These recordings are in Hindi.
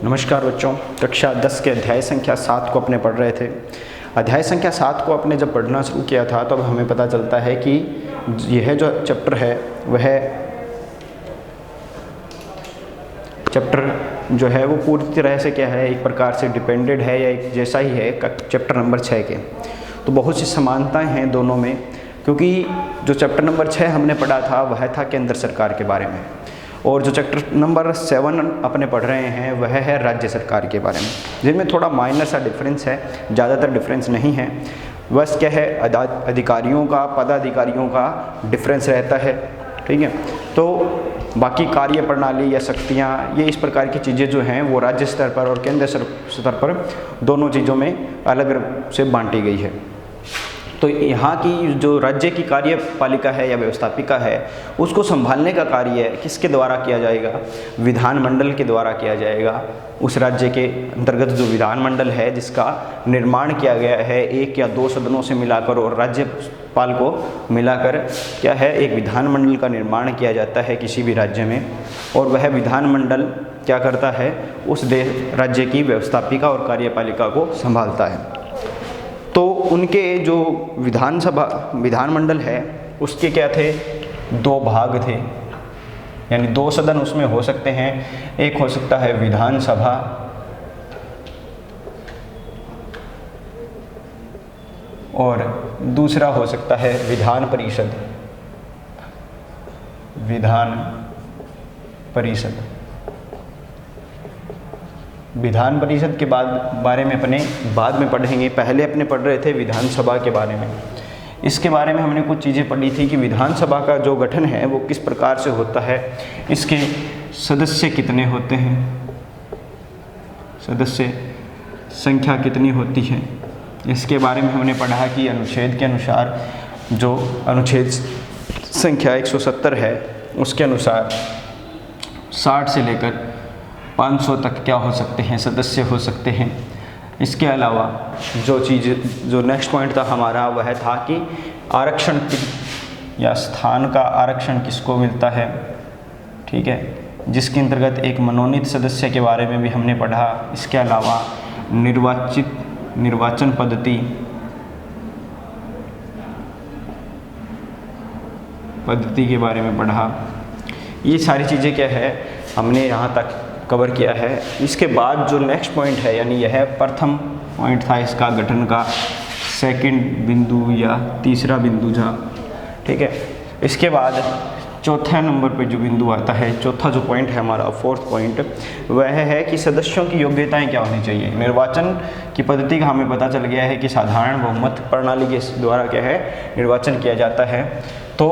नमस्कार बच्चों, कक्षा 10 के अध्याय संख्या 7 को अपने पढ़ रहे थे। अध्याय संख्या 7 को अपने जब पढ़ना शुरू किया था तो हमें पता चलता है कि यह जो चैप्टर है वह चैप्टर जो है वो पूरी तरह से क्या है, एक प्रकार से डिपेंडेड है या एक जैसा ही है चैप्टर नंबर 6 के। तो बहुत सी समानताएं हैं दोनों में, क्योंकि जो चैप्टर नंबर 6 हमने पढ़ा था वह था केंद्र सरकार के बारे में, और जो चैप्टर नंबर 7 अपने पढ़ रहे हैं वह है राज्य सरकार के बारे में, जिनमें थोड़ा माइनर सा डिफरेंस है, ज़्यादातर डिफरेंस नहीं है। बस क्या है, अधिकारियों का, पदाधिकारियों का डिफरेंस रहता है। ठीक है, तो बाकी कार्य प्रणाली या शक्तियाँ, ये इस प्रकार की चीज़ें जो हैं वो राज्य स्तर पर और केंद्र स्तर पर दोनों चीज़ों में अलग से बांटी गई है। तो यहाँ की जो राज्य की कार्यपालिका है या व्यवस्थापिका है, उसको संभालने का कार्य किसके द्वारा किया जाएगा? विधानमंडल के द्वारा किया जाएगा। उस राज्य के अंतर्गत जो विधानमंडल है जिसका निर्माण किया गया है 1 या 2 सदनों से मिलाकर और राज्यपाल को मिलाकर, क्या है, एक विधानमंडल का निर्माण किया जाता है किसी भी राज्य में, और वह विधानमंडल क्या करता है, उस राज्य की व्यवस्थापिका और कार्यपालिका को संभालता है। तो उनके जो विधानमंडल है उसके क्या थे, 2 भाग थे, यानी 2 सदन उसमें हो सकते हैं। एक हो सकता है विधानसभा और दूसरा हो सकता है विधान परिषद। विधान परिषद के बारे में अपने बाद में पढ़ेंगे। पहले अपने पढ़ रहे थे विधानसभा के बारे में। इसके बारे में हमने कुछ चीज़ें पढ़ी थी कि विधानसभा का जो गठन है वो किस प्रकार से होता है, इसके सदस्य कितने होते हैं, सदस्य संख्या कितनी होती है। इसके बारे में हमने पढ़ा कि अनुच्छेद के अनुसार जो अनुच्छेद संख्या 170 है उसके अनुसार 60 से लेकर 500 तक क्या हो सकते हैं, सदस्य हो सकते हैं। इसके अलावा जो नेक्स्ट पॉइंट था हमारा वह था कि आरक्षण या स्थान का आरक्षण किसको मिलता है। ठीक है, जिसके अंतर्गत एक मनोनीत सदस्य के बारे में भी हमने पढ़ा। इसके अलावा निर्वाचन पद्धति के बारे में पढ़ा। ये सारी चीज़ें क्या है, हमने यहाँ तक कवर किया है। इसके बाद जो नेक्स्ट पॉइंट है, यानी यह प्रथम पॉइंट था इसका गठन का, सेकंड बिंदु या तीसरा बिंदु था। ठीक है, इसके बाद चौथा नंबर पे जो बिंदु आता है, चौथा जो पॉइंट है हमारा, 4th पॉइंट, वह है कि सदस्यों की योग्यताएं क्या होनी चाहिए। निर्वाचन की पद्धति का हमें पता चल गया है कि साधारण बहुमत प्रणाली के द्वारा क्या है, निर्वाचन किया जाता है। तो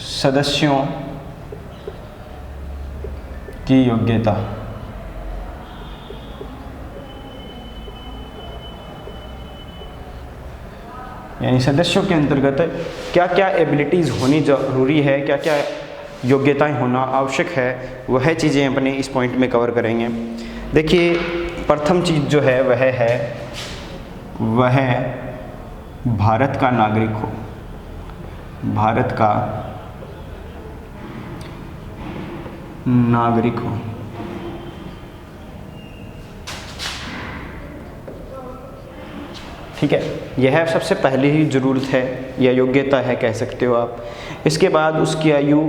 सदस्यों की योग्यता, यानी सदस्यों के अंतर्गत क्या क्या एबिलिटीज़ होनी ज़रूरी है, क्या क्या योग्यताएं होना आवश्यक है, वह चीज़ें अपने इस पॉइंट में कवर करेंगे। देखिए, प्रथम चीज़ जो है वह भारत का नागरिक हो, भारत का नागरिक हो। ठीक है, यह सबसे पहली ही ज़रूरत है या योग्यता है, कह सकते हो आप। इसके बाद उसकी आयु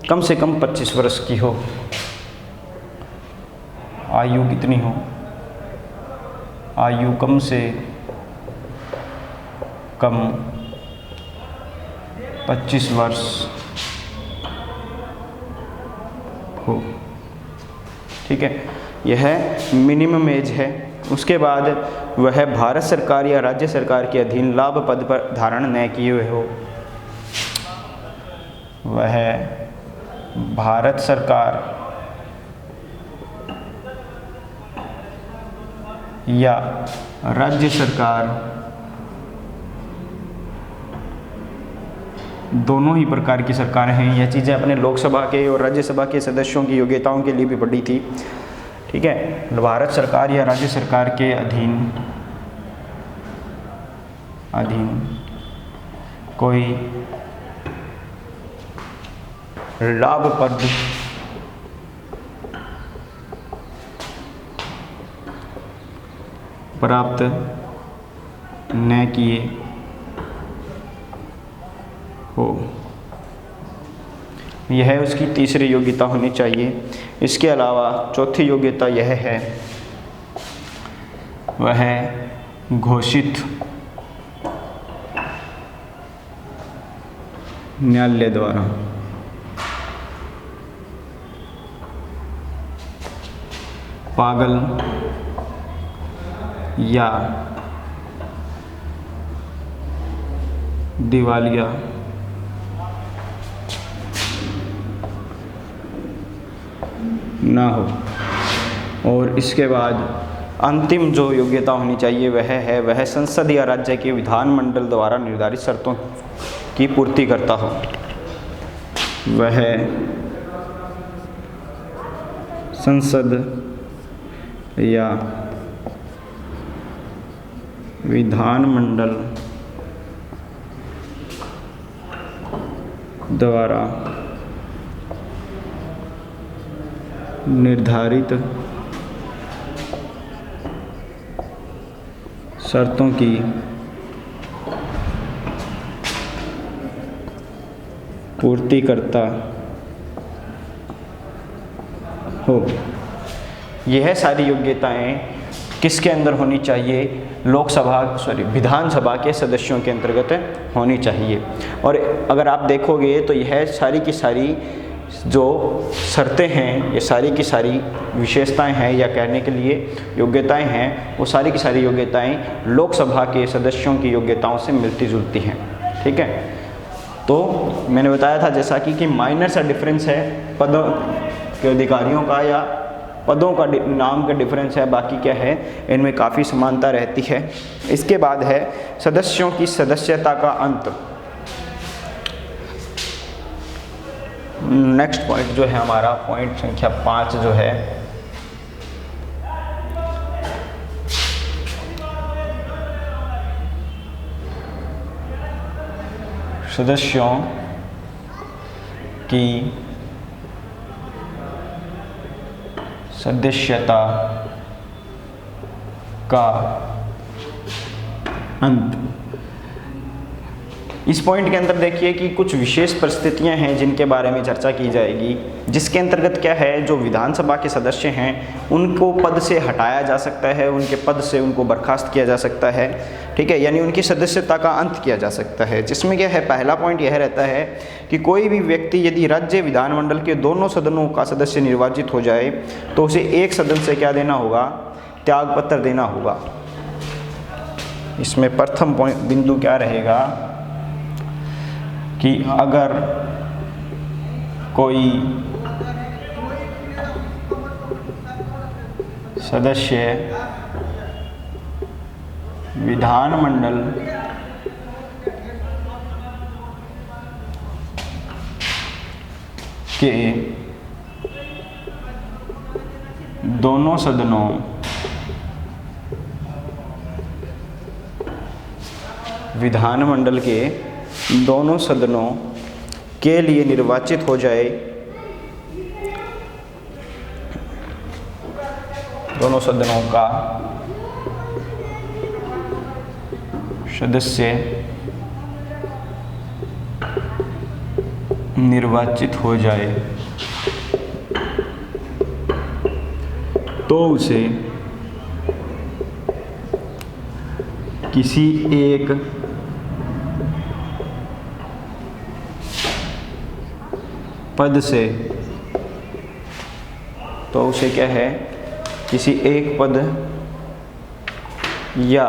कम से कम 25 वर्ष की हो। आयु कितनी हो? आयु कम से कम 25 वर्ष हो। ठीक है, यह मिनिमम एज है। उसके बाद वह भारत सरकार या राज्य सरकार के अधीन लाभ पद पर धारण न किए हुए हो। वह भारत सरकार या राज्य सरकार दोनों ही प्रकार की सरकारें हैं। यह चीज़ें अपने लोकसभा के और राज्यसभा के सदस्यों की योग्यताओं के लिए भी पढ़ी थी। ठीक है, भारत सरकार या राज्य सरकार के अधीन कोई लाभप्रद प्राप्त न किए हो। यह उसकी तीसरी योग्यता होनी चाहिए। इसके अलावा चौथी योग्यता यह है, वह घोषित न्यायालय द्वारा पागल या दिवालिया ना हो। और इसके बाद अंतिम जो योग्यता होनी चाहिए वह संसद या राज्य के विधानमंडल द्वारा निर्धारित शर्तों की पूर्ति करता हो। वह संसद या विधानमंडल द्वारा निर्धारित शर्तों की पूर्ति करता हो। यह सारी योग्यताएं किसके अंदर होनी चाहिए? विधानसभा के सदस्यों के अंतर्गत होनी चाहिए। और अगर आप देखोगे तो यह सारी की सारी जो शर्तें हैं, ये सारी की सारी विशेषताएं हैं, या कहने के लिए योग्यताएं हैं, वो सारी की सारी योग्यताएं लोकसभा के सदस्यों की योग्यताओं से मिलती जुलती हैं। ठीक है, तो मैंने बताया था जैसा कि माइनर सा डिफरेंस है पदों के अधिकारियों का या पदों का नाम का डिफरेंस है, बाकी क्या है इनमें काफ़ी समानता रहती है। इसके बाद है सदस्यों की सदस्यता का अंत। नेक्स्ट पॉइंट जो है हमारा पॉइंट संख्या 5 जो है, सदस्यों की सदस्यता का अंत। इस पॉइंट के अंदर देखिए कि कुछ विशेष परिस्थितियां हैं जिनके बारे में चर्चा की जाएगी, जिसके अंतर्गत क्या है, जो विधानसभा के सदस्य हैं उनको पद से हटाया जा सकता है, उनके पद से उनको बर्खास्त किया जा सकता है। ठीक है, यानी उनकी सदस्यता का अंत किया जा सकता है। जिसमें क्या है, पहला पॉइंट यह रहता है कि कोई भी व्यक्ति यदि राज्य विधानमंडल के दोनों सदनों का सदस्य निर्वाचित हो जाए तो उसे एक सदन से क्या देना होगा, त्यागपत्र देना होगा। इसमें प्रथम पॉइंट बिंदु क्या रहेगा कि अगर कोई सदस्य विधानमंडल के दोनों सदनों विधानमंडल के दोनों सदनों के लिए निर्वाचित हो जाए, दोनों सदनों का सदस्य निर्वाचित हो जाए तो उसे किसी एक पद से, तो उसे क्या है, किसी एक पद या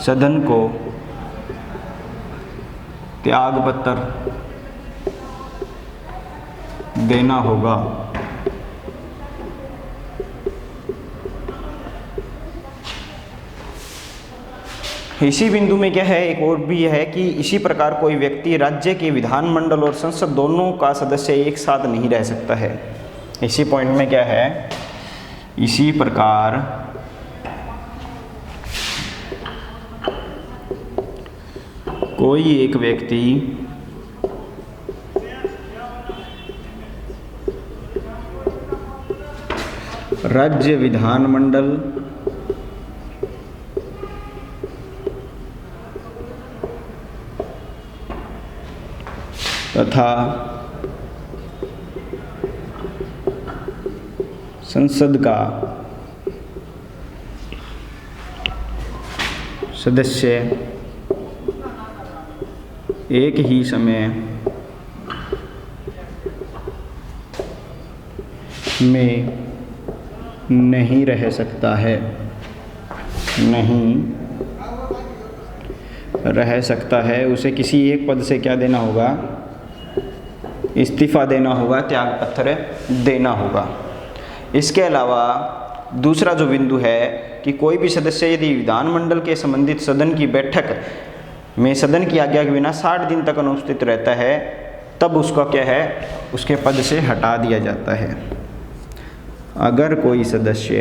सदन को त्यागपत्र देना होगा। इसी बिंदु में क्या है, एक और भी है कि इसी प्रकार कोई व्यक्ति राज्य के विधानमंडल और संसद दोनों का सदस्य एक साथ नहीं रह सकता है। इसी पॉइंट में क्या है, इसी प्रकार कोई एक व्यक्ति राज्य विधानमंडल तथा संसद का सदस्य एक ही समय में नहीं रह सकता है, नहीं रह सकता है। उसे किसी एक पद से क्या देना होगा, इस्तीफ़ा देना होगा, त्याग पत्र देना होगा। इसके अलावा दूसरा जो बिंदु है कि कोई भी सदस्य यदि विधानमंडल के संबंधित सदन की बैठक में सदन की आज्ञा के बिना 60 दिन तक अनुपस्थित रहता है, तब उसका क्या है, उसके पद से हटा दिया जाता है। अगर कोई सदस्य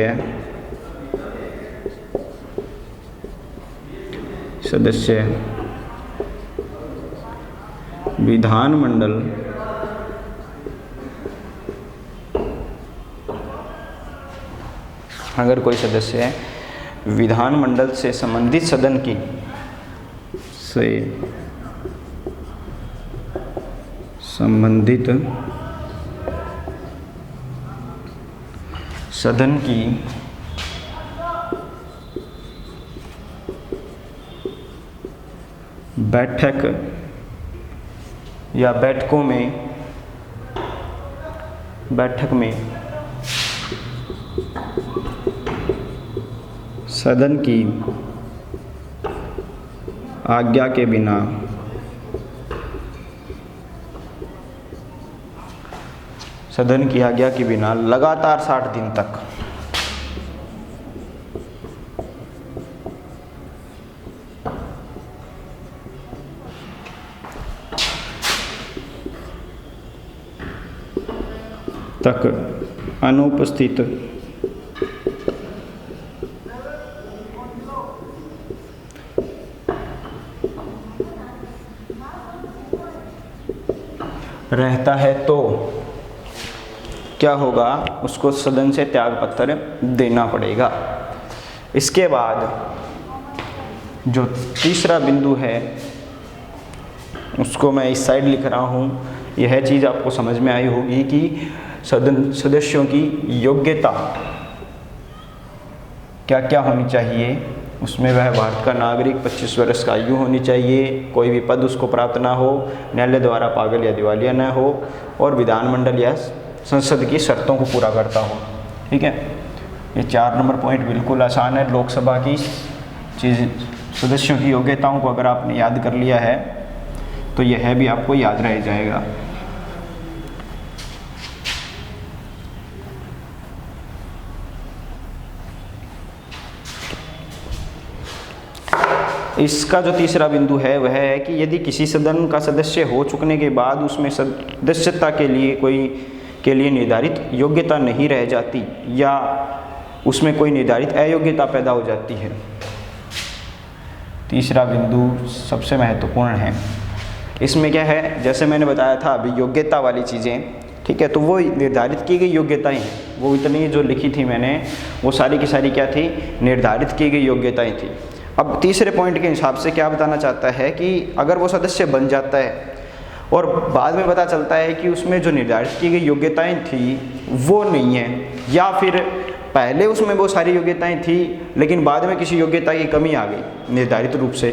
विधानमंडल अगर कोई सदस्य विधानमंडल से संबंधित सदन की बैठक या बैठक में सदन की आज्ञा के बिना लगातार 60 दिन तक अनुपस्थित रहता है, तो क्या होगा, उसको सदन से त्याग पत्र देना पड़ेगा। इसके बाद जो तीसरा बिंदु है उसको मैं इस साइड लिख रहा हूँ। यह चीज़ आपको समझ में आई होगी कि सदन सदस्यों की योग्यता क्या क्या होनी चाहिए। उसमें वह भारत का नागरिक, 25 वर्ष का आयु होनी चाहिए, कोई भी पद उसको प्राप्त ना हो, न्यायालय द्वारा पागल या दिवालिया न हो, और विधानमंडल या संसद की शर्तों को पूरा करता हो। ठीक है, ये 4 नंबर पॉइंट बिल्कुल आसान है। लोकसभा की चीज़ सदस्यों की योग्यताओं को अगर आपने याद कर लिया है तो यह भी आपको याद रह जाएगा। इसका जो तीसरा बिंदु है वह है कि यदि किसी सदन का सदस्य हो चुकने के बाद उसमें सदस्यता के लिए निर्धारित योग्यता नहीं रह जाती या उसमें कोई निर्धारित अयोग्यता पैदा हो जाती है। तीसरा बिंदु सबसे महत्वपूर्ण है। इसमें क्या है, जैसे मैंने बताया था अभी योग्यता वाली चीज़ें, ठीक है, तो वो निर्धारित की गई योग्यताएं हैं। वो इतनी जो लिखी थी मैंने, वो सारी की सारी क्या थी, निर्धारित की गई योग्यताएं थी। अब तीसरे पॉइंट के हिसाब से क्या बताना चाहता है कि अगर वो सदस्य बन जाता है और बाद में पता चलता है कि उसमें जो निर्धारित की गई योग्यताएं थी वो नहीं है, या फिर पहले उसमें वो सारी योग्यताएं थी लेकिन बाद में किसी योग्यता की कमी आ गई निर्धारित रूप से,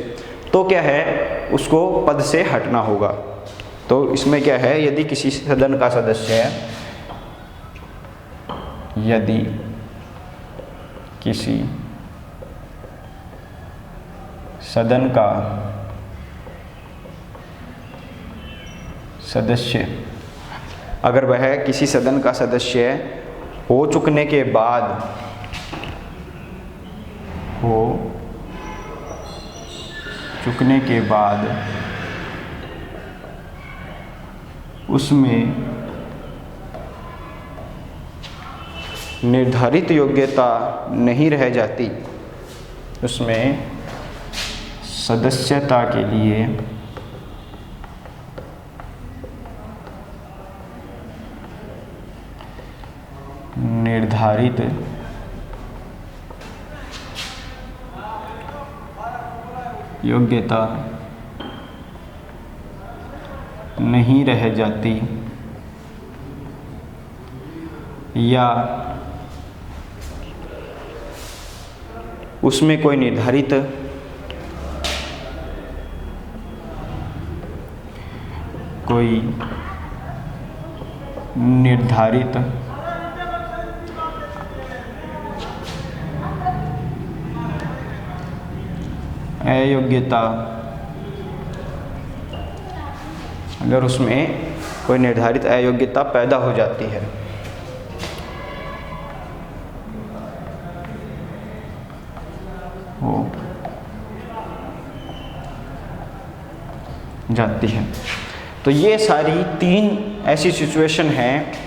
तो क्या है, उसको पद से हटना होगा। तो इसमें क्या है, यदि किसी सदन का सदस्य है, यदि किसी सदन का सदस्य, अगर वह किसी सदन का सदस्य हो चुकने के बाद उसमें निर्धारित योग्यता नहीं रह जाती, उसमें सदस्यता के लिए निर्धारित योग्यता नहीं रह जाती या उसमें कोई निर्धारित अयोग्यता, अगर उसमें कोई निर्धारित अयोग्यता पैदा हो जाती है, हो जाती है। तो ये सारी 3 ऐसी सिचुएशन हैं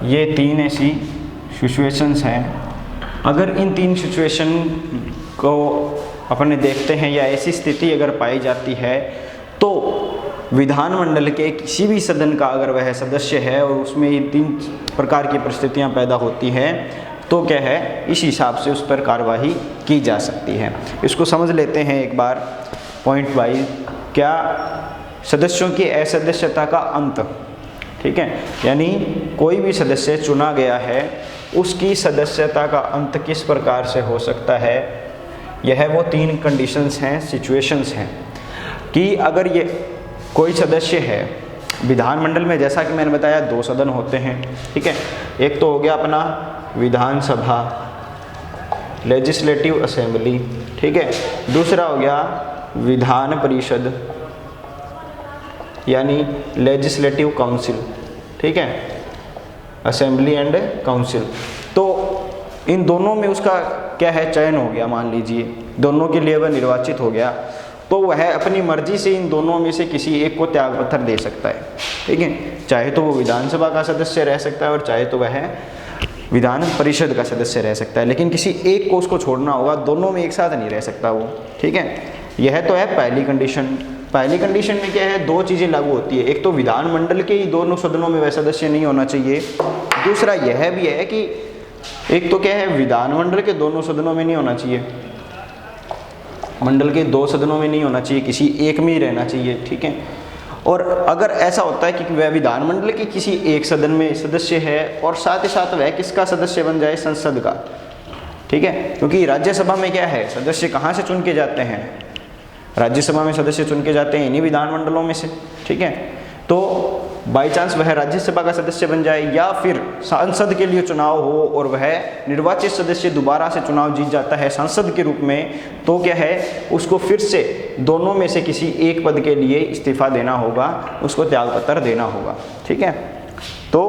ये 3 ऐसी सिचुएशंस हैं। अगर इन 3 सिचुएशन को अपने देखते हैं या ऐसी स्थिति अगर पाई जाती है तो विधानमंडल के किसी भी सदन का अगर वह सदस्य है और उसमें ये 3 प्रकार की परिस्थितियां पैदा होती हैं तो क्या है, इस हिसाब से उस पर कार्रवाई की जा सकती है। इसको समझ लेते हैं एक बार पॉइंट वाइज। क्या सदस्यों की असदस्यता का अंत, ठीक है, यानी कोई भी सदस्य चुना गया है उसकी सदस्यता का अंत किस प्रकार से हो सकता है। यह वो 3 कंडीशंस हैं, सिचुएशंस हैं कि अगर ये कोई सदस्य है विधानमंडल में, जैसा कि मैंने बताया 2 सदन होते हैं, ठीक है। एक तो हो गया अपना विधानसभा, लेजिस्लेटिव असेंबली, ठीक है। दूसरा हो गया विधान परिषद यानी लेजिस्लेटिव काउंसिल, ठीक है, असेंबली एंड काउंसिल। तो इन दोनों में उसका क्या है, चयन हो गया, मान लीजिए दोनों के लिए वह निर्वाचित हो गया, तो वह अपनी मर्जी से इन दोनों में से किसी एक को त्यागपत्र दे सकता है, ठीक है। चाहे तो वो विधानसभा का सदस्य रह सकता है और चाहे तो वह विधान परिषद का सदस्य रह सकता है, लेकिन किसी एक को उसको छोड़ना होगा, दोनों में एक साथ नहीं रह सकता वो, ठीक है। यह तो है पहली कंडीशन। पहली कंडीशन में क्या है, 2 चीज़ें लागू होती है। एक तो विधानमंडल के ही दोनों सदनों में वह सदस्य नहीं होना चाहिए। दूसरा यह भी है कि एक तो क्या है, विधानमंडल के दोनों सदनों में नहीं होना चाहिए, मंडल के 2 सदनों में नहीं होना चाहिए, किसी एक में ही रहना चाहिए, ठीक है। और अगर ऐसा होता है कि वह विधानमंडल के किसी एक सदन में सदस्य है और साथ ही साथ वह किसका सदस्य बन जाए, संसद का, ठीक है। क्योंकि राज्यसभा में क्या है, सदस्य कहाँ से चुन के जाते हैं, राज्यसभा में सदस्य चुन के जाते हैं इन्हीं विधानमंडलों में से, ठीक है। तो बाई चांस वह राज्यसभा का सदस्य बन जाए या फिर सांसद के लिए चुनाव हो और वह निर्वाचित सदस्य दोबारा से चुनाव जीत जाता है सांसद के रूप में, तो क्या है, उसको फिर से दोनों में से किसी एक पद के लिए इस्तीफा देना होगा, उसको त्यागपत्र देना होगा, ठीक है। तो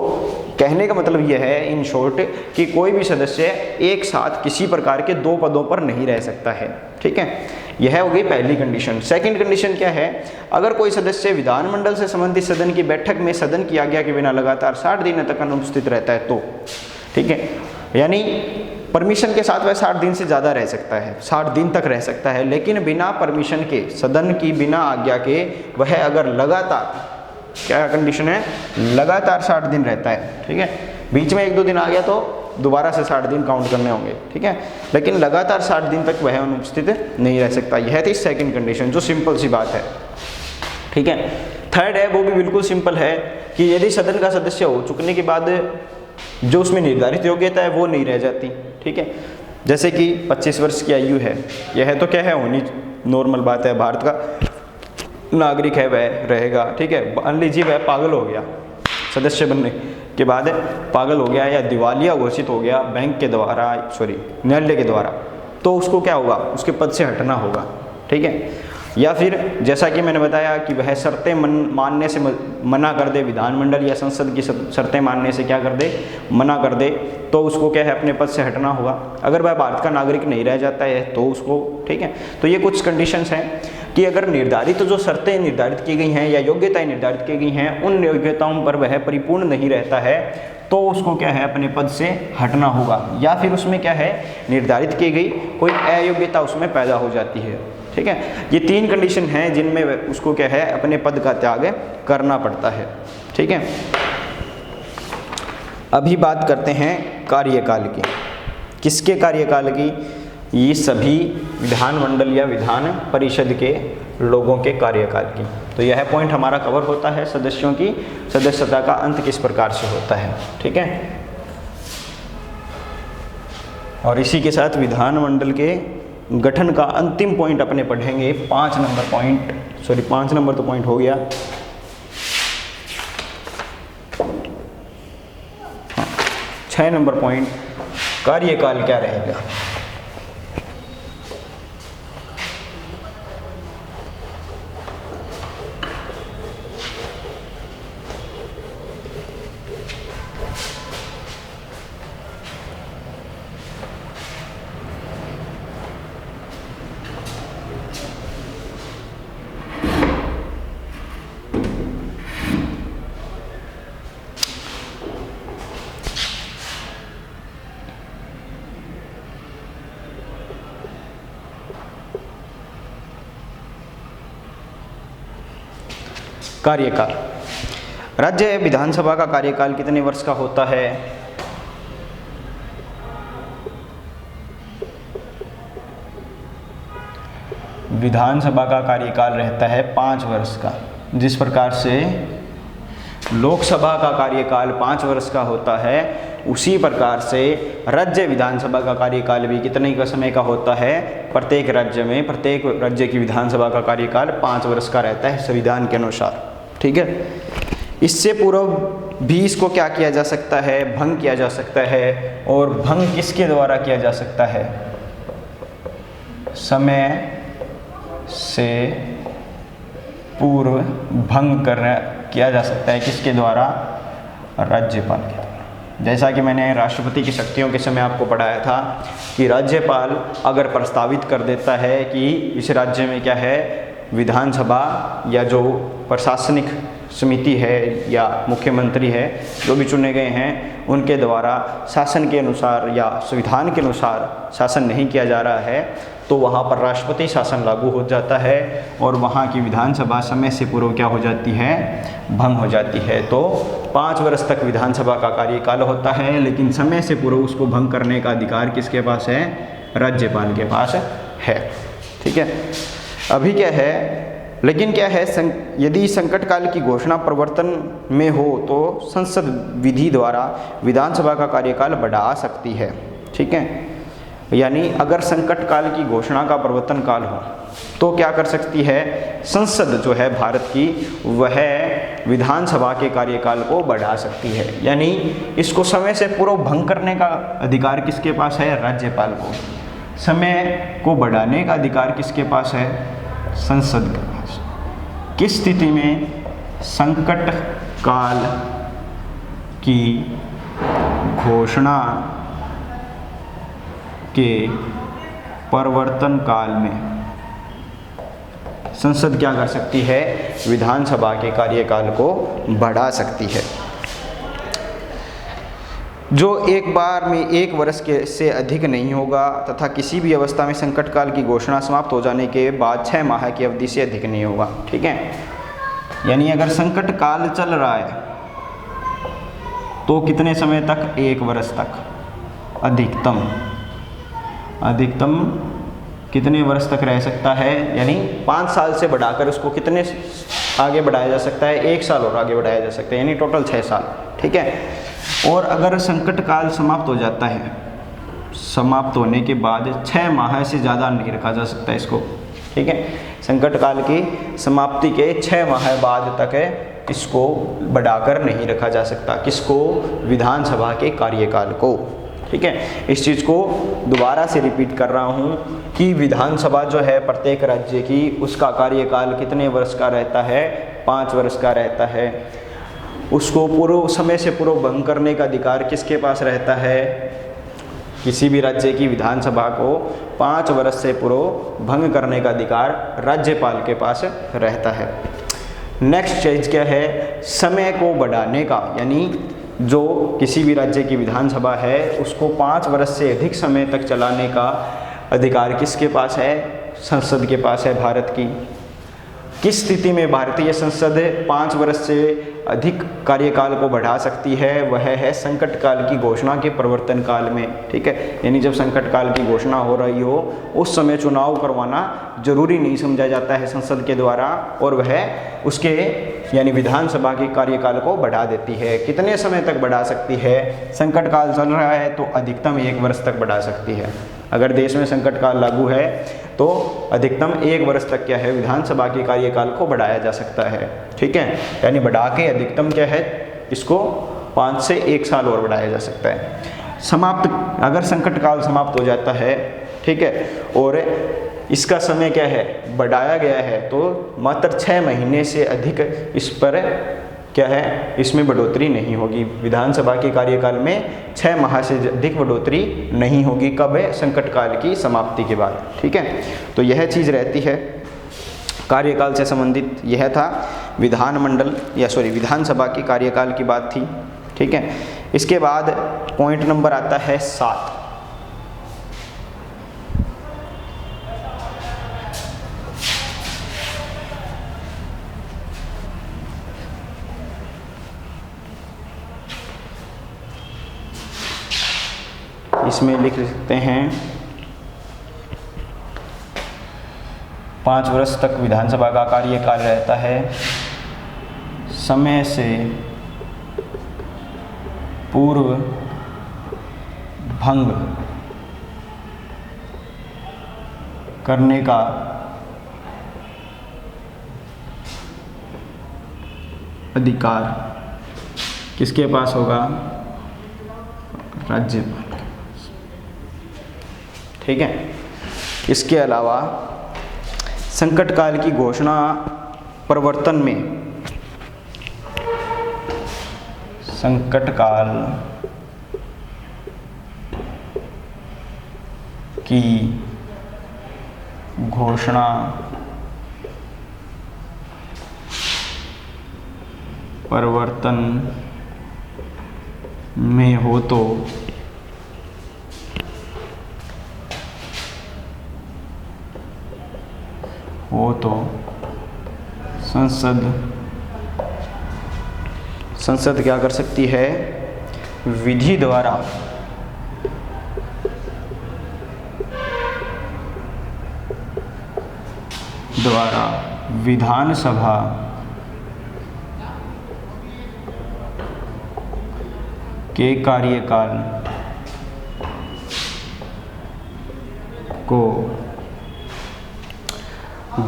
कहने का मतलब यह है इन शॉर्ट कि कोई भी सदस्य एक साथ किसी प्रकार के 2 पदों पर नहीं रह सकता है, ठीक है। यह हो गई पहली कंडीशन। सेकंड कंडीशन क्या है, अगर कोई सदस्य विधानमंडल से संबंधित सदन की बैठक में सदन की आज्ञा के बिना लगातार 60 दिन तक अनुपस्थित रहता है तो, ठीक है, यानी परमिशन के साथ वह 60 दिन से ज़्यादा रह सकता है, 60 दिन तक रह सकता है, लेकिन बिना परमिशन के, सदन की बिना आज्ञा के वह अगर लगातार, क्या कंडीशन है, लगातार 60 दिन रहता है, ठीक है। बीच में 1-2 दिन आ गया तो दोबारा से 60 दिन काउंट करने होंगे, ठीक है, लेकिन लगातार 60 दिन तक वह अनुपस्थित नहीं रह सकता। यह थी सेकंड कंडीशन, जो सिंपल सी बात है, ठीक है। थर्ड है, वो भी बिल्कुल सिंपल है कि यदि सदन का सदस्य हो चुकने के बाद जो उसमें निर्धारित योग्यता है वो नहीं रह जाती, ठीक है। जैसे कि 25 वर्ष की आयु है, यह तो क्या है, होनी नॉर्मल बात है, भारत का नागरिक है वह रहेगा, ठीक है। मान लीजिए वह पागल हो गया, सदस्य बनने के बाद पागल हो गया या दिवालिया घोषित हो गया बैंक के द्वारा, न्यायालय के द्वारा, तो उसको क्या होगा, उसके पद से हटना होगा, ठीक है। या फिर जैसा कि मैंने बताया कि वह शर्तें मानने से मना कर दे, विधानमंडल या संसद की शर्तें मानने से क्या कर दे, मना कर दे, तो उसको क्या है, अपने पद से हटना होगा। अगर वह भारत का नागरिक नहीं रह जाता है तो उसको, ठीक है। तो ये कुछ कंडीशंस हैं कि अगर निर्धारित जो शर्तें निर्धारित की गई हैं या योग्यताएं निर्धारित की गई हैं, उन योग्यताओं पर वह परिपूर्ण नहीं रहता है तो उसको क्या है अपने पद से हटना होगा, या फिर उसमें क्या है निर्धारित की गई कोई अयोग्यता उसमें पैदा हो जाती है। ठीक है, ये 3 कंडीशन हैं जिनमें उसको क्या है अपने पद का त्याग करना पड़ता है। ठीक है, अभी बात करते हैं कार्यकाल की। किसके कार्यकाल की? ये सभी विधानमंडल या विधान परिषद के लोगों के कार्यकाल की। तो यह पॉइंट हमारा कवर होता है सदस्यों की सदस्यता का अंत किस प्रकार से होता है। ठीक है, और इसी के साथ विधानमंडल के गठन का अंतिम पॉइंट अपने पढ़ेंगे 5 नंबर पॉइंट, 5 नंबर तो पॉइंट हो गया। 6 नंबर पॉइंट, कार्यकाल क्या रहेगा। कार्यकाल, राज्य विधानसभा का कार्यकाल कितने वर्ष का होता है? विधानसभा का कार्यकाल रहता है 5 वर्ष का। जिस प्रकार से लोकसभा का कार्यकाल 5 वर्ष का होता है, उसी प्रकार से राज्य विधानसभा का कार्यकाल भी कितने का समय का होता है? प्रत्येक राज्य में, प्रत्येक राज्य की विधानसभा का कार्यकाल 5 वर्ष का रहता है संविधान के अनुसार। ठीक है, इससे पूर्व भी इसको क्या किया जा सकता है? भंग किया जा सकता है। और भंग किसके द्वारा किया जा सकता है? समय से पूर्व भंग किया जा सकता है। किसके द्वारा? राज्यपाल के द्वारा। जैसा कि मैंने राष्ट्रपति की शक्तियों के समय आपको पढ़ाया था कि राज्यपाल अगर प्रस्तावित कर देता है कि इस राज्य में क्या है, विधानसभा या जो प्रशासनिक समिति है या मुख्यमंत्री है, जो भी चुने गए हैं, उनके द्वारा शासन के अनुसार या संविधान के अनुसार शासन नहीं किया जा रहा है, तो वहाँ पर राष्ट्रपति शासन लागू हो जाता है और वहाँ की विधानसभा समय से पूर्व क्या हो जाती है? भंग हो जाती है। तो 5 वर्ष तक विधानसभा का कार्यकाल होता है, लेकिन समय से पूर्व उसको भंग करने का अधिकार किसके पास है? राज्यपाल के पास है। ठीक है, अभी क्या है, लेकिन क्या है, यदि संकट काल की घोषणा प्रवर्तन में हो तो संसद विधि द्वारा विधानसभा का कार्यकाल बढ़ा सकती है। ठीक है, यानी अगर संकट काल की घोषणा का प्रवर्तन काल हो तो क्या कर सकती है? संसद जो है भारत की, वह विधानसभा के कार्यकाल को बढ़ा सकती है। यानी इसको समय से पूर्व भंग करने का अधिकार किसके पास है? राज्यपाल को। समय को बढ़ाने का अधिकार किसके पास है? संसद के पास। किस स्थिति में? संकट काल की घोषणा के प्रवर्तन काल में संसद क्या कर सकती है? विधानसभा के कार्यकाल को बढ़ा सकती है। जो एक बार में 1 वर्ष के से अधिक नहीं होगा तथा किसी भी अवस्था में संकट काल की घोषणा समाप्त हो जाने के बाद 6 माह की अवधि से अधिक नहीं होगा। ठीक है, यानी अगर संकट काल चल रहा है तो कितने समय तक? 1 वर्ष तक। अधिकतम कितने वर्ष तक रह सकता है? यानी 5 साल से बढ़ाकर उसको कितने आगे बढ़ाया जा सकता है? 1 साल और आगे बढ़ाया जा सकता है, यानी टोटल 6 साल। ठीक है, और अगर संकट काल समाप्त हो जाता है, समाप्त होने के बाद 6 माह से ज़्यादा नहीं रखा जा सकता इसको। ठीक है, संकट काल की समाप्ति के 6 माह बाद तक इसको बढ़ाकर नहीं रखा जा सकता। किसको? विधानसभा के कार्यकाल को। ठीक है, इस चीज़ को दोबारा से रिपीट कर रहा हूँ कि विधानसभा जो है प्रत्येक राज्य की, उसका कार्यकाल कितने वर्ष का रहता है? 5 वर्ष का रहता है। उसको पूर्व समय से पूर्व भंग करने का अधिकार किसके पास रहता है? किसी भी राज्य की विधानसभा को 5 वर्ष से पूर्व भंग करने का अधिकार राज्यपाल के पास रहता है। नेक्स्ट चीज क्या है? समय को बढ़ाने का, यानी जो किसी भी राज्य की विधानसभा है उसको 5 वर्ष से अधिक समय तक चलाने का अधिकार किसके पास है? संसद के पास है भारत की। किस स्थिति में भारतीय संसद 5 वर्ष से अधिक कार्यकाल को बढ़ा सकती है? वह है संकट काल की घोषणा के प्रवर्तन काल में, ठीक है। यानी जब संकट काल की घोषणा हो रही हो उस समय चुनाव करवाना जरूरी नहीं समझा जाता है संसद के द्वारा, और वह उसके यानी विधानसभा के कार्यकाल को बढ़ा देती है। कितने समय तक बढ़ा सकती है? संकट काल चल रहा है तो अधिकतम 1 वर्ष तक बढ़ा सकती है। अगर देश में संकट काल लागू है तो अधिकतम 1 वर्ष तक क्या है, विधानसभा के कार्यकाल को बढ़ाया जा सकता है, ठीक है। यानी बढ़ा के अधिकतम क्या है, इसको 5 से 1 साल और बढ़ाया जा सकता है। समाप्त, अगर संकट काल समाप्त हो जाता है, ठीक है, और इसका समय क्या है, बढ़ाया गया है, तो मात्र 6 महीने से अधिक इस पर क्या है, इसमें बढ़ोतरी नहीं होगी। विधानसभा के कार्यकाल में 6 माह से अधिक बढ़ोतरी नहीं होगी। कब है? संकट काल की समाप्ति के बाद, ठीक है। तो यह चीज़ रहती है कार्यकाल से संबंधित। यह था विधानसभा के कार्यकाल की बात थी, ठीक है। इसके बाद पॉइंट नंबर आता है 7। इसमें लिख सकते हैं 5 वर्ष तक विधानसभा का कार्यकाल रहता है। समय से पूर्व भंग करने का अधिकार किसके पास होगा? राज्यपाल, ठीक है। इसके अलावा संकट काल की घोषणा प्रवर्तन में संकट काल की घोषणा प्रवर्तन में हो तो संसद क्या कर सकती है? विधि द्वारा विधानसभा के कार्यकाल को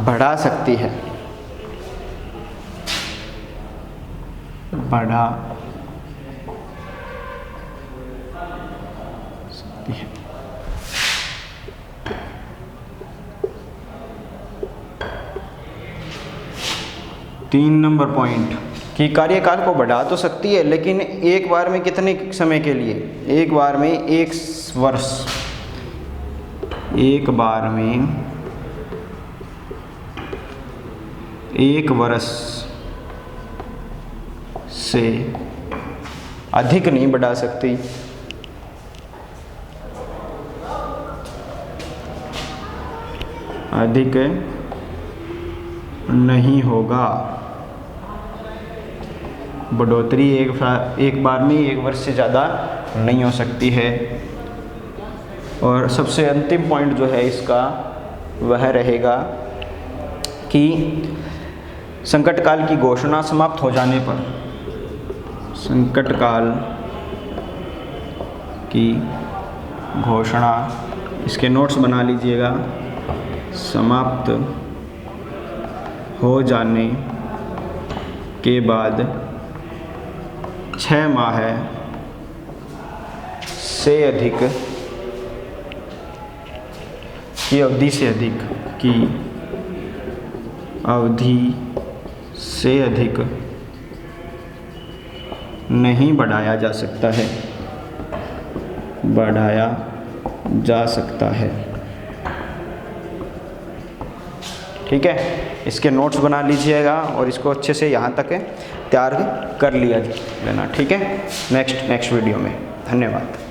बढ़ा सकती है, बढ़ा सकती है। तीन नंबर पॉइंट कि कार्यकाल को बढ़ा तो सकती है, लेकिन एक बार में कितने समय के लिए? एक बार में 1 वर्ष, एक बार में 1 वर्ष से अधिक नहीं बढ़ा सकती। अधिक नहीं होगा। बढ़ोतरी एक बार में 1 वर्ष से ज़्यादा नहीं हो सकती है। और सबसे अंतिम पॉइंट जो है इसका वह रहेगा कि संकट काल की घोषणा समाप्त हो जाने पर, संकट काल की घोषणा, इसके नोट्स बना लीजिएगा, समाप्त हो जाने के बाद 6 माह से अधिक की अवधि से अधिक नहीं बढ़ाया जा सकता है, बढ़ाया जा सकता है। ठीक है, इसके नोट्स बना लीजिएगा और इसको अच्छे से यहाँ तक तैयार कर लिया लेना, ठीक है। नेक्स्ट वीडियो में। धन्यवाद।